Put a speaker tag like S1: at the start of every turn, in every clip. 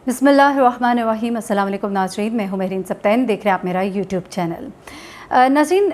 S1: बिस्मिल्लाहिर्रहमानिर्रहीम। अस्सलाम वालेकुम नाज़रीन, मैं हूँ महरीन सब्तैन, देख रहे हैं आप मेरा यूट्यूब चैनल। नाज़रीन,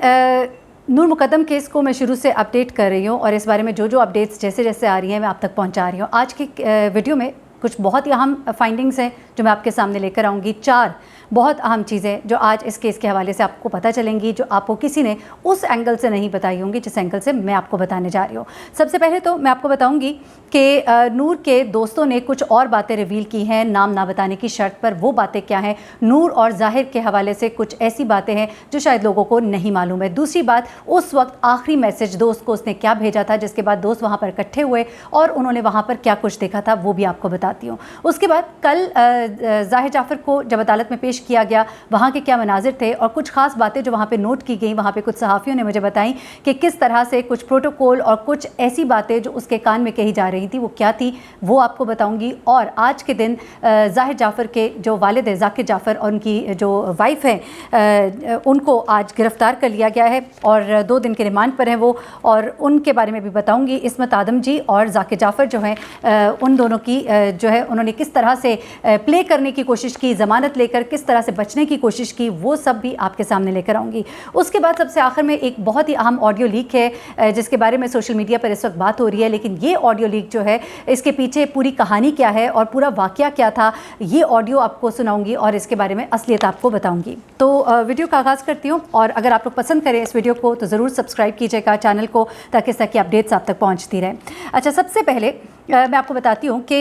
S1: नूर मुक़द्दम केस को मैं शुरू से अपडेट कर रही हूँ और इस बारे में जो जो अपडेट्स जैसे जैसे आ रही हैं मैं आप तक पहुँचा रही हूँ। आज की वीडियो में कुछ बहुत ही अहम फाइंडिंग्स हैं जो मैं आपके सामने लेकर आऊँगी। 4 बहुत अहम चीज़ें जो आज इस केस के हवाले से आपको पता चलेंगी, जो आपको किसी ने उस एंगल से नहीं बताई होंगी जिस एंगल से मैं आपको बताने जा रही हूँ। सबसे पहले तो मैं आपको बताऊँगी कि नूर के दोस्तों ने कुछ और बातें रिवील की हैं नाम ना बताने की शर्त पर। वो बातें क्या हैं? नूर और ज़ाहिर के हवाले से कुछ ऐसी बातें हैं जो शायद लोगों को नहीं मालूम है। दूसरी बात, उस वक्त आखिरी मैसेज दोस्त को उसने क्या भेजा था जिसके बाद दोस्त वहाँ पर इकट्ठे हुए और उन्होंने वहाँ पर क्या कुछ देखा था वो भी आपको बताती हूँ। उसके बाद कल ज़ाहिर जाफ़र को जब अदालत में पेश किया गया, वहाँ के क्या मनाजिर थे और कुछ ख़ास बातें जो वहाँ पे नोट की गई, वहाँ पे कुछ सहाफ़ियों ने मुझे बताई कि किस तरह से कुछ प्रोटोकॉल और कुछ ऐसी बातें जो उसके कान में कही जा रही थी वो क्या थी वो आपको बताऊंगी। और आज के दिन ज़ाहिर जाफ़र के जो वालिद हैं ज़ाकिर जाफ़र और उनकी जो वाइफ है उनको आज गिरफ़्तार कर लिया गया है और 2 दिन के रिमांड पर हैं वो, और उनके बारे में भी बताऊंगी। इस्मत आदम जी और ज़ाकिर जाफ़र जो हैं उन दोनों की जो है उन्होंने किस तरह से प्ले करने की कोशिश की, ज़मानत लेकर किस तरह से बचने की कोशिश की, वो सब भी आपके सामने लेकर आऊँगी। उसके बाद सबसे आखिर में एक बहुत ही अहम ऑडियो लीक है जिसके बारे में सोशल मीडिया पर इस वक्त बात हो रही है, लेकिन ये ऑडियो लीक जो है इसके पीछे पूरी कहानी क्या है और पूरा वाक़या क्या था, ये ऑडियो आपको सुनाऊंगी और इसके बारे में असलियत आपको बताऊंगी। तो वीडियो का आगाज़ करती हूँ और अगर आप लोग पसंद करें इस वीडियो को तो ज़रूर सब्सक्राइब कीजिएगा चैनल को ताकि इस तरह की अपडेट्स आप तक पहुँचती रहें। अच्छा, सबसे पहले मैं आपको बताती हूँ कि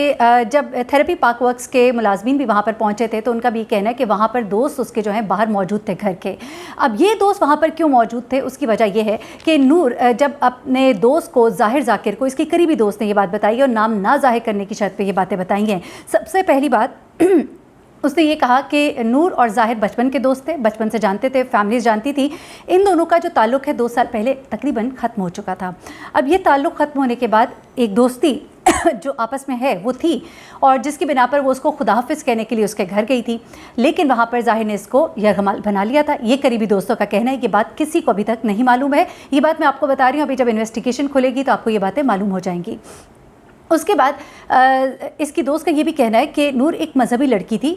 S1: जब थेरेपी पार्क वर्क्स के मुलाजमीन भी वहाँ पर पहुँचे थे तो उनका भी कहना है कि वहाँ पर दोस्त उसके जो हैं बाहर मौजूद थे घर के। अब ये दोस्त वहाँ पर क्यों मौजूद थे, उसकी वजह यह है कि नूर जब अपने दोस्त को ज़ाहिर ज़ाकिर को, इसके करीबी दोस्त ने ये बात बताई और नाम ना ज़ाहिर करने की शर्त पे ये बातें बताई हैं। सबसे पहली बात उसने ये कहा कि नूर और ज़ाहिर बचपन के दोस्त थे, बचपन से जानते थे, फैमिलीज जानती थी। इन दोनों का जो ताल्लुक़ है 2 साल पहले तकरीबन ख़त्म हो चुका था। अब ये ताल्लुक़ ख़त्म होने के बाद एक दोस्ती जो आपस में है वो थी और जिसकी बिना पर वो उसको खुदा हाफिज़ कहने के लिए उसके घर गई थी, लेकिन वहाँ पर ज़ाहिर ने इसको यरगमाल बना लिया था। ये करीबी दोस्तों का कहना है, ये बात किसी को अभी तक नहीं मालूम है। ये बात मैं आपको बता रही हूँ, अभी जब इन्वेस्टिगेशन खुलेगी तो आपको ये बातें मालूम हो जाएंगी। उसके बाद इसकी दोस्त का ये भी कहना है कि नूर एक मजहबी लड़की थी।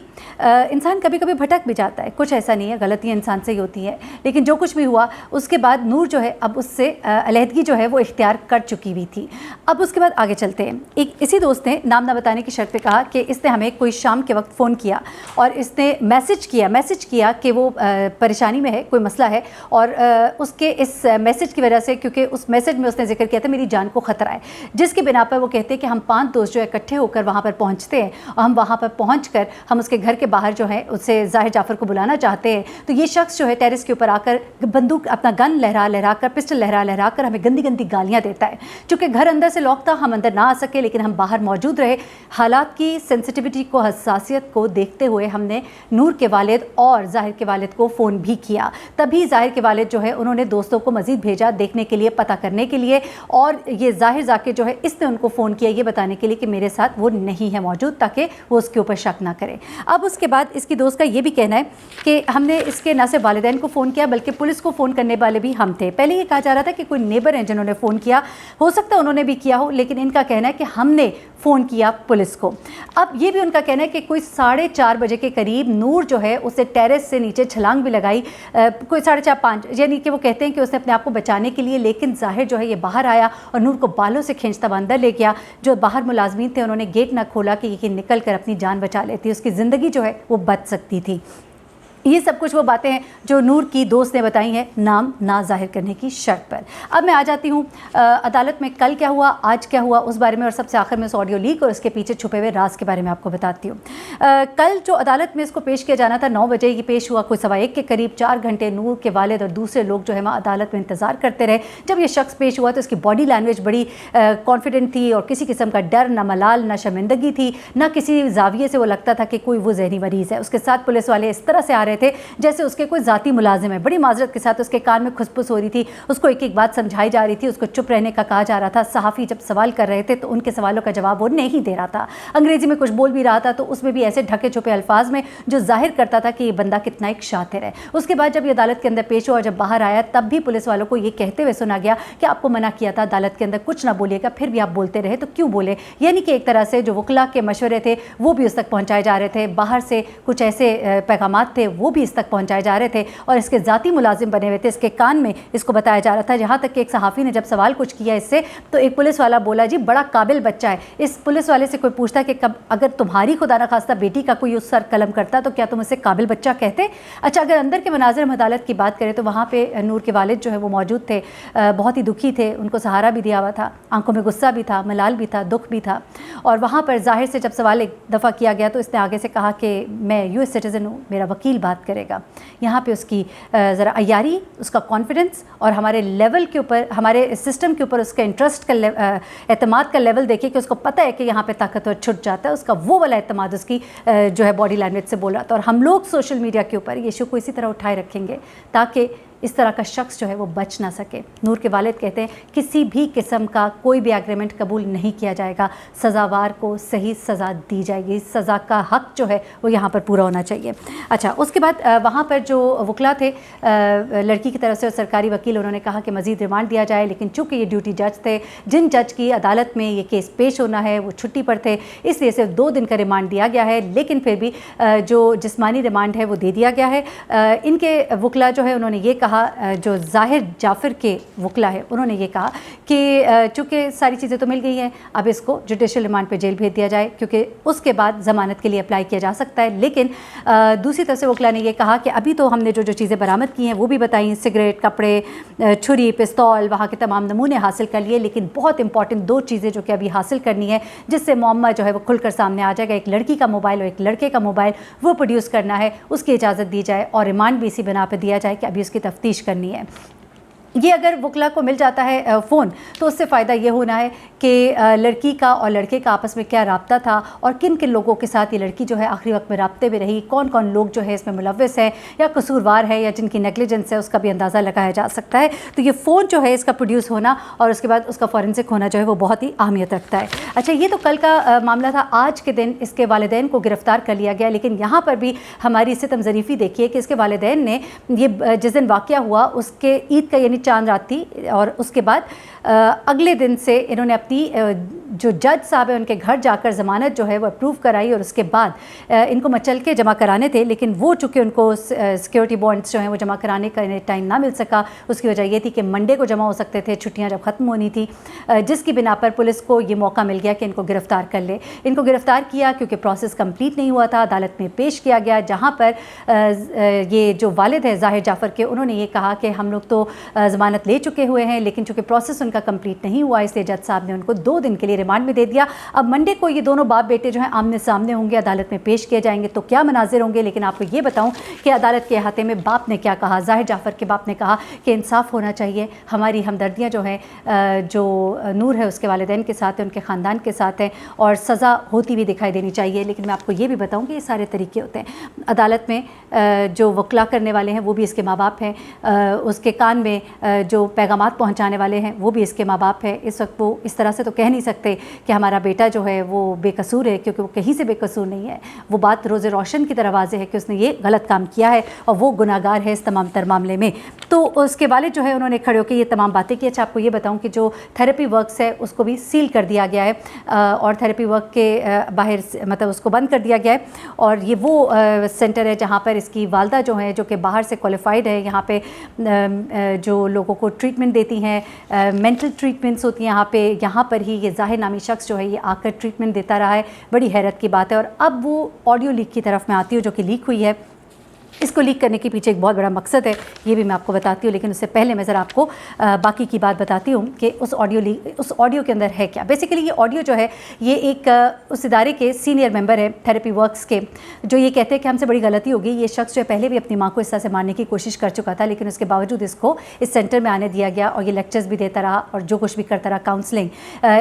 S1: इंसान कभी कभी भटक भी जाता है, कुछ ऐसा नहीं है, गलतियाँ इंसान से ही होती है, लेकिन जो कुछ भी हुआ उसके बाद नूर जो है अब उससे अलहदगी जो है वो इख्तियार कर चुकी हुई थी। अब उसके बाद आगे चलते हैं। एक इसी दोस्त ने नाम ना बताने की शर्त पे कहा कि इसने हमें कोई शाम के वक्त फ़ोन किया और इसने मैसेज किया कि वो परेशानी में है, कोई मसला है, और उसके इस मैसेज की वजह से, क्योंकि उस मैसेज में उसने जिक्र किया था मेरी जान को ख़तरा है, जिसके बिना पर वो कहते कि हम 5 दोस्त जो है इकट्ठे होकर वहाँ पर पहुँचते हैं और हम वहाँ पर पहुँचकर हम उसके घर के बाहर जो है उससे ज़ाहिर जाफ़र को बुलाना चाहते हैं। तो ये शख्स जो है टेरेस के ऊपर आकर बंदूक, अपना गन लहरा कर, पिस्टल लहरा कर हमें गंदी गंदी गालियाँ देता है। चूँकि घर अंदर से लॉक था, हम अंदर ना आ सके, लेकिन हम बाहर मौजूद रहे। हालात की सेंसिटिविटी को, हसासियत को देखते हुए हमने नूर के वालिद और ज़ाहिर के वालिद को फ़ोन भी किया। तभी ज़ाहिर के वालिद जो है उन्होंने दोस्तों को मज़ीद भेजा देखने के लिए, पता करने के लिए, और ये ज़ाहिर ज़ाकिर जो है इसने उनको फ़ोन किया ये बताने के लिए कि मेरे साथ वो नहीं है मौजूद, ताकि वो उसके ऊपर शक ना करे। अब उसके बाद इसकी दोस्त का ये भी कहना है कि हमने इसके न सिर्फ वालिदैन को फ़ोन किया बल्कि पुलिस को फ़ोन करने वाले भी हम थे। पहले ये कहा जा रहा था कि कोई नेबर हैं जिन्होंने फ़ोन किया, हो सकता है उन्होंने भी किया हो, लेकिन इनका कहना है कि हमने फ़ोन किया पुलिस को। अब ये भी उनका कहना है कि कोई 4:30 बजे के करीब नूर जो है उसे टेरेस से नीचे छलांग भी लगाई, कोई 4:30-5, यानी कि वो कहते हैं कि उसने अपने आप को बचाने के लिए, लेकिन ज़ाहिर जो है ये बाहर आया और नूर को बालों से खींचता हुआ अंदर ले गया। जो बाहर मुलाजमीन थे उन्होंने गेट ना खोला कि ये निकल कर अपनी जान बचा लेती, उसकी ज़िंदगी जो है वो बच सकती थी। ये सब कुछ वो बातें हैं जो नूर की दोस्त ने बताई हैं नाम ना ज़ाहिर करने की शर्त पर। अब मैं आ जाती हूँ अदालत में कल क्या हुआ, आज क्या हुआ उस बारे में, और सबसे आखिर में उस ऑडियो लीक और इसके पीछे छुपे हुए राज के बारे में आपको बताती हूँ। कल जो अदालत में इसको पेश किया जाना था 9 बजे ये पेश हुआ, कोई 1:15 के करीब। 4 घंटे नूर के वालिद और दूसरे लोग जो है वहाँ अदालत में इंतज़ार करते रहे। जब ये शख्स पेश हुआ तो इसकी बॉडी लैंग्वेज बड़ी कॉन्फिडेंट थी और किसी किस्म का डर, ना मलाल, ना शर्मिंदगी थी, ना किसी जाविये से वो लगता था कि कोई वो जहनी मरीज़ है। उसके साथ पुलिस वाले इस तरह से आ रहे रहे थे जैसे उसके कोई ज़ाती मुलाजिम है। बड़ी माजरत के साथ उसके कान में खुसफुस हो रही थी, उसको एक एक बात समझाई जा रही थी, उसको चुप रहने का कहा जा रहा था। सहाफ़ी जब सवाल कर रहे थे तो उनके सवालों का जवाब वो नहीं दे रहा था, अंग्रेज़ी में कुछ बोल भी रहा था तो उसमें भी ऐसे ढके छुपे अल्फाज में जो जाहिर करता था कि ये बंदा कितना एक शातिर है। उसके बाद जब ये अदालत के अंदर पेश हुआ और जब बाहर आया तब भी पुलिस वालों को ये कहते हुए सुना गया कि आपको मना किया था अदालत के अंदर कुछ ना बोलिएगा, फिर भी आप बोलते रहे, तो क्यों बोले। यानी कि एक तरह से जो वकला के मशवरे थे वो भी उस तक पहुँचाए जा रहे थे, बाहर से कुछ ऐसे पैगामात थे वो भी इस तक पहुँचाए जा रहे थे और इसके ज़ाती मुलाजिम बने हुए थे। इसके कान में इसको बताया जा रहा था, यहाँ तक कि एक सहाफ़ी ने जब सवाल कुछ किया इससे तो एक पुलिस वाला बोला जी बड़ा काबिल बच्चा है। इस पुलिस वाले से कोई पूछता कि कब अगर तुम्हारी खुदा न खास्ता बेटी का कोई उस सर कलम करता तो क्या तुम उसे काबिल बच्चा कहते। अच्छा, अगर अंदर के मनाज़िर हम अदालत की बात करें तो वहाँ पे नूर के वालिद जो है वो मौजूद थे, बहुत ही दुखी थे, उनको सहारा भी दिया हुआ था, आंखों में गुस्सा भी था, मलाल भी था, दुख भी था। और वहाँ पर ज़ाहिर से जब सवाल एक दफ़ा किया गया तो इसने आगे से कहा कि मैं यूएस सिटीज़न हूँ, मेरा वकील बात करेगा। यहाँ पे उसकी ज़रा अय्यारी, उसका कॉन्फिडेंस और हमारे लेवल के ऊपर, हमारे सिस्टम के ऊपर उसका इंटरेस्ट का एतमाद का लेवल देखिए कि उसको पता है कि यहाँ पे ताकतवर छुट जाता है, उसका वो वाला एतमाद उसकी जो है बॉडी लैंग्वेज से बोल रहा था। और हम लोग सोशल मीडिया के ऊपर ये इशू को इसी तरह उठाए रखेंगे ताकि इस तरह का शख्स जो है वो बच ना सके। नूर के वालिद कहते हैं किसी भी किस्म का कोई भी एग्रीमेंट कबूल नहीं किया जाएगा, सज़ावार को सही सज़ा दी जाएगी, सज़ा का हक़ जो है वो यहाँ पर पूरा होना चाहिए। अच्छा, उसके बाद वहाँ पर जो वकला थे लड़की की तरफ से और सरकारी वकील, उन्होंने कहा कि मज़ीद रिमांड दिया जाए, लेकिन चूँकि ये ड्यूटी जज थे, जिन जज की अदालत में ये केस पेश होना है वो छुट्टी पर थे, इसलिए सिर्फ 2 दिन का रिमांड दिया गया है। लेकिन फिर भी जो जिस्मानी रिमांड है वो दे दिया गया है। इनके वकला जो है उन्होंने ये कहा, जो ज़ाहिर जाफ़र के वकला है उन्होंने ये कहा कि चूँकि सारी चीज़ें तो मिल गई हैं, अब इसको जुडिशल रिमांड पे जेल भेज दिया जाए क्योंकि उसके बाद ज़मानत के लिए अप्लाई किया जा सकता है। लेकिन दूसरी तरफ से वकला ने ये कहा कि अभी तो हमने जो चीज़ें बरामद की हैं वो भी बताई, सिगरेट, कपड़े, छुरी, पिस्तौल, वहाँ के तमाम नमूने हासिल कर लिए, लेकिन बहुत इंपॉर्टेंट 2 चीज़ें जो कि अभी हासिल करनी है जिससे मुअम्मा जो है वो खुलकर सामने आ जाएगा। एक लड़की का मोबाइल और एक लड़के का मोबाइल वो प्रोड्यूस करना है, उसकी इजाज़त दी जाए और रिमांड भी इसी बिना पर दिया जाए कि अभी उसकी तफ्तीश करनी है। ये अगर वकला को मिल जाता है फ़ोन तो उससे फ़ायदा ये होना है कि लड़की का और लड़के का आपस में क्या रब्ता था और किन किन लोगों के साथ ये लड़की जो है आखिरी वक्त में रब्ते में रही, कौन कौन लोग जो है इसमें मुलव्वस है या कसूरवार है या जिनकी नेगलिजेंस है, उसका भी अंदाज़ा लगाया जा सकता है। तो ये फ़ोन जो है इसका प्रोड्यूस होना और उसके बाद उसका फॉरेंसिक होना जो है वो बहुत ही अहमियत रखता है। अच्छा, ये तो कल का मामला था। आज के दिन इसके वालिदैन को गिरफ़्तार कर लिया गया, लेकिन यहाँ पर भी हमारी सितम ज़रीफ़ी देखिए कि इसके वालिदैन ने ये जिस दिन वाक़या हुआ उसके ईद का यानी चांद रात थी और उसके बाद अगले दिन से इन्होंने अपनी जो जज साहब है उनके घर जाकर ज़मानत जो है वो अप्रूव कराई और उसके बाद इनको मचल के जमा कराने थे, लेकिन वो चूँकि उनको सिक्योरिटी बॉन्ड्स जो हैं वो जमा कराने का टाइम ना मिल सका। उसकी वजह ये थी कि मंडे को जमा हो सकते थे, छुट्टियां जब ख़त्म होनी थी, जिसकी बिना पर पुलिस को ये मौका मिल गया कि इनको गिरफ़्तार कर ले। इनको गिरफ़्तार किया क्योंकि प्रोसेस कंप्लीट नहीं हुआ था, अदालत में पेश किया गया जहाँ पर ये जो वालिद है ज़ाहिर जाफ़र के, उन्होंने ये कहा कि हम लोग तो ज़मानत ले चुके हुए हैं, लेकिन चूँकि प्रोसेस उनका कंप्लीट नहीं हुआ इसलिए जज साहब ने उनको 2 दिन के लिए रिमांड में दे दिया। अब मंडे को ये दोनों बाप बेटे जो हैं आमने सामने होंगे, अदालत में पेश किए जाएंगे, तो क्या मनाजिर होंगे। लेकिन आपको ये बताऊं कि अदालत के अहाते में बाप ने क्या कहा। ज़ाहिर जाफ़र के बाप ने कहा कि इंसाफ होना चाहिए, हमारी हमदर्दियाँ जो हैं जो नूर है उसके वालिदैन के साथ है, उनके ख़ानदान के साथ है और सज़ा होती भी दिखाई देनी चाहिए। लेकिन मैं आपको ये भी बताऊँ कि ये सारे तरीके होते हैं। अदालत में जो वकला करने वाले हैं वो भी इसके माँ बाप हैं, उसके कान में जो पैगामात पहुँचाने वाले हैं वो भी इसके माँ बाप हैं। इस वक्त वो इस तरह से तो कह नहीं सकते कि हमारा बेटा जो है वो बेकसूर है, क्योंकि वो कहीं से बेकसूर नहीं है। वो बात रोज़े रोशन की तरह वाज़ेह है कि उसने ये गलत काम किया है और वो गुनाहगार है इस तमाम तर मामले में। तो उसके वालिद जो है उन्होंने खड़े होकर ये तमाम बातें की। अच्छा, आपको ये बताऊं कि जो थेरेपी वर्क्स है उसको भी सील कर दिया गया है और थेरेपी वर्क के बाहर मतलब उसको बंद कर दिया गया है। और ये वो सेंटर है जहाँ पर इसकी वालदा जो है, जो कि बाहर से क्वालिफाइड है, यहाँ पे जो लोगों को ट्रीटमेंट देती हैं, मेंटल ट्रीटमेंट्स होती हैं यहाँ पर ही ये ज़ाहिर नामी शख्स जो है ये आकर ट्रीटमेंट देता रहा है। बड़ी हैरत की बात है। और अब वो ऑडियो लीक की तरफ मैं आती हूँ जो कि लीक हुई है। इसको लीक करने के पीछे एक बहुत बड़ा मकसद है, ये भी मैं आपको बताती हूँ, लेकिन उससे पहले मैं ज़रा आपको बाकी की बात बताती हूँ कि उस ऑडियो के अंदर है क्या। बेसिकली ये ऑडियो जो है ये एक उस इदारे के सीनियर मेंबर है थेरेपी वर्क्स के, जो ये कहते हैं कि हमसे बड़ी गलती होगी। ये शख्स जो है पहले भी अपनी माँ को इस तरह से मारने की कोशिश कर चुका था, लेकिन उसके बावजूद इसको इस सेंटर में आने दिया गया और ये लेक्चर्स भी देता रहा और जो कुछ भी करता रहा, काउंसलिंग।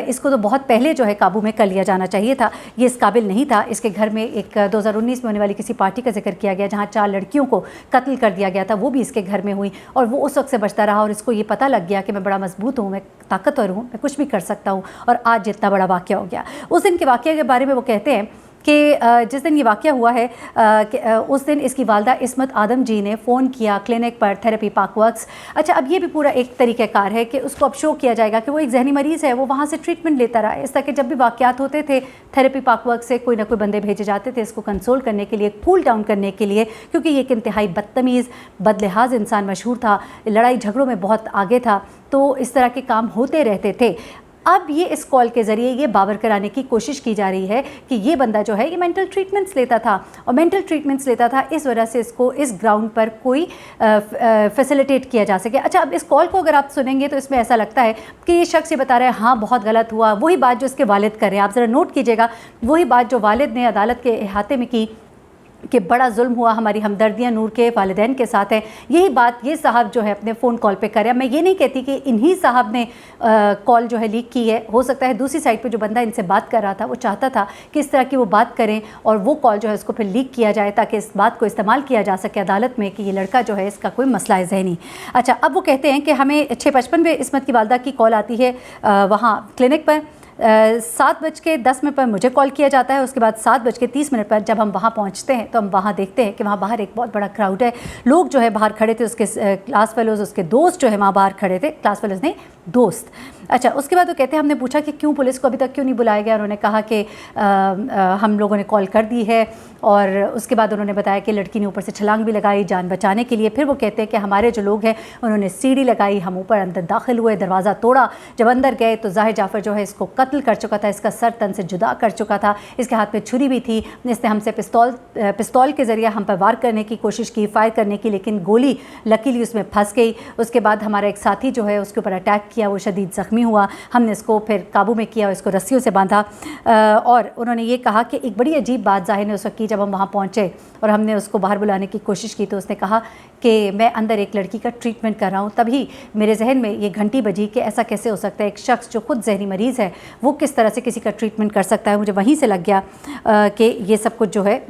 S1: इसको तो बहुत पहले जो है काबू में कर लिया जाना चाहिए था, ये इस काबिल नहीं था। इसके घर में एक 2019 में होने वाली किसी पार्टी का जिक्र किया गया जहाँ 4 लड़कियों को कत्ल कर दिया गया था वो भी इसके घर में हुई, और वो उस वक्त से बचता रहा और इसको ये पता लग गया कि मैं बड़ा मजबूत हूँ, मैं ताकतवर हूँ, मैं कुछ भी कर सकता हूँ, और आज जितना बड़ा वाक़या हो गया। उस दिन के वाक़े के बारे में वो कहते हैं कि जिस दिन ये वाक़या हुआ है उस दिन इसकी वालदा इस्मत आदम जी ने फ़ोन किया क्लिनिक पर, थेरेपी पाक वर्क्स। अच्छा, अब ये भी पूरा एक तरीक़ाकार है कि उसको अब शो किया जाएगा कि वो एक जहनी मरीज़ है, वो वहाँ से ट्रीटमेंट लेता रहा है। इस तरह के जब भी वाक़यात होते थे थेरेपी पाक वर्क से कोई ना कोई बंदे भेजे जाते थे इसको कंसोल करने के लिए, कूल डाउन करने के लिए, क्योंकि ये एक इंतहाई बदतमीज़ बदलिहाज इंसान मशहूर था, लड़ाई झगड़ों में बहुत आगे था, तो इस तरह के काम होते रहते थे। अब ये इस कॉल के ज़रिए ये बावर कराने की कोशिश की जा रही है कि ये बंदा जो है ये मेंटल ट्रीटमेंट्स लेता था, और मेंटल ट्रीटमेंट्स लेता था इस वजह से इसको इस ग्राउंड पर कोई फैसिलिटेट किया जा सके। अच्छा, अब इस कॉल को अगर आप सुनेंगे तो इसमें ऐसा लगता है कि ये शख्स ये बता रहा है हाँ बहुत गलत हुआ, वही बात जो इसके वालिद कर रहे हैं। आप ज़रा नोट कीजिएगा, वही बात जो वालिद ने अदालत के अहाते में की कि बड़ा जुल्म हुआ, हमारी हमदर्दियाँ नूर के वालिदैन के साथ है, यही बात ये साहब जो है अपने फ़ोन कॉल पे कर रहे हैं। मैं ये नहीं कहती कि इन्हीं साहब ने कॉल जो है लीक की है, हो सकता है दूसरी साइड पे जो बंदा इनसे बात कर रहा था वो चाहता था कि इस तरह की वो बात करें और वो कॉल जो है उसको फिर लीक किया जाए ताकि इस बात को इस्तेमाल किया जा सके अदालत में कि ये लड़का जो है इसका कोई मसला है ज़हनी। अच्छा, अब वो कहते हैं कि हमें 6:55 में इस्मत की वालदा की कॉल आती है वहाँ क्लिनिक पर, 7:10 पर मुझे कॉल किया जाता है। उसके बाद 7:30 पर जब हम वहाँ पहुँचते हैं तो हम वहाँ देखते हैं कि वहाँ बाहर एक बहुत बड़ा क्राउड है, लोग जो है बाहर खड़े थे, उसके क्लास फेलोज़, उसके दोस्त जो है वहाँ बाहर खड़े थे, क्लास फेलोज़ नहीं दोस्त। अच्छा, उसके बाद वो कहते हैं हमने पूछा कि क्यों पुलिस को अभी तक क्यों नहीं बुलाया गया, उन्होंने कहा कि हम लोगों ने कॉल कर दी है, और उसके बाद उन्होंने बताया कि लड़की ने ऊपर से छलांग भी लगाई जान बचाने के लिए। फिर वो कहते हैं कि हमारे जो लोग हैं उन्होंने सीढ़ी लगाई, हम ऊपर अंदर दाखिल हुए, दरवाज़ा तोड़ा, जब अंदर गए तो ज़ाहिर जाफ़र जो है इसको कत्ल कर चुका था, इसका सर तन से जुदा कर चुका था, इसके हाथ में छुरी भी थी, इसने हमसे पिस्तौल के ज़रिए हम पर वार करने की कोशिश की, फायर करने की, लेकिन गोली लकीली उसमें फंस गई। उसके बाद हमारा एक साथी जो है उसके ऊपर अटैक किया, वो शदीद ज़ख्मी हुआ, हमने इसको फिर काबू में किया, इसको रस्सियों से बांधा। और उन्होंने ये कहा कि एक बड़ी अजीब बात ज़ाहिर ने उस वक्त की, जब हम वहाँ पहुँचे और हमने उसको बाहर बुलाने की कोशिश की तो उसने कहा कि मैं अंदर एक लड़की का ट्रीटमेंट कर रहा हूँ। तभी मेरे जहन में ये घंटी बजी कि ऐसा कैसे हो सकता है, एक शख्स जो खुद जहनी मरीज़ है वो किस तरह से किसी का ट्रीटमेंट कर सकता है। मुझे वहीं से लग गया कि ये सब कुछ जो है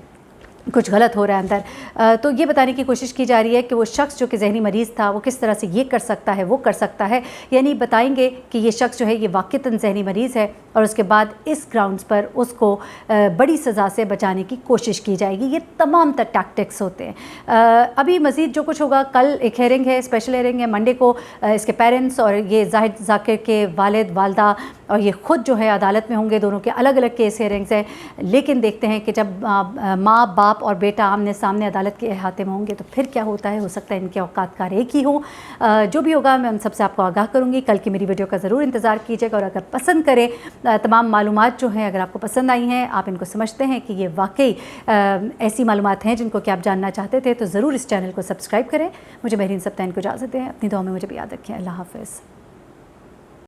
S1: कुछ गलत हो रहा है अंदर। तो ये बताने की कोशिश की जा रही है कि वो शख्स जो कि जहनी मरीज़ था वो किस तरह से ये कर सकता है, वो कर सकता है, यानी बताएंगे कि ये शख्स जो है ये वाक़तन जहनी मरीज़ है, और उसके बाद इस ग्राउंड्स पर उसको बड़ी सज़ा से बचाने की कोशिश की जाएगी। ये तमाम तर टैक्टिक्स होते हैं। अभी मज़ीद जो कुछ होगा, कल एक हेयरिंग है, स्पेशल हेयरिंग है मंडे को, इसके पेरेंट्स और ये जाहिद ज़ाकिर के वालिद वालदा और ये ख़ुद जो है अदालत में होंगे, दोनों के अलग अलग केस हेयरिंग्स हैं। लेकिन देखते हैं कि जब माँ बाप और बेटा आमने सामने अदालत के अहाते में होंगे तो फिर क्या होता है। हो सकता है इनके औकात कार एक ही हो। जो भी होगा मैं उन सबसे आपको आगाह करूँगी। कल की मेरी वीडियो का ज़रूर इंतज़ार कीजिएगा, और अगर पसंद करें तमाम मालूमात जो हैं, अगर आपको पसंद आई हैं, आप इनको समझते हैं कि ये वाकई ऐसी मालूमात हैं जिनको कि आप जानना चाहते थे, तो ज़रूर इस चैनल को सब्सक्राइब करें। मुझे महरीन सप्तान को इजाज़त दें, अपनी दुआ में मुझे भी याद रखें। अल्लाह हाफ़िज़।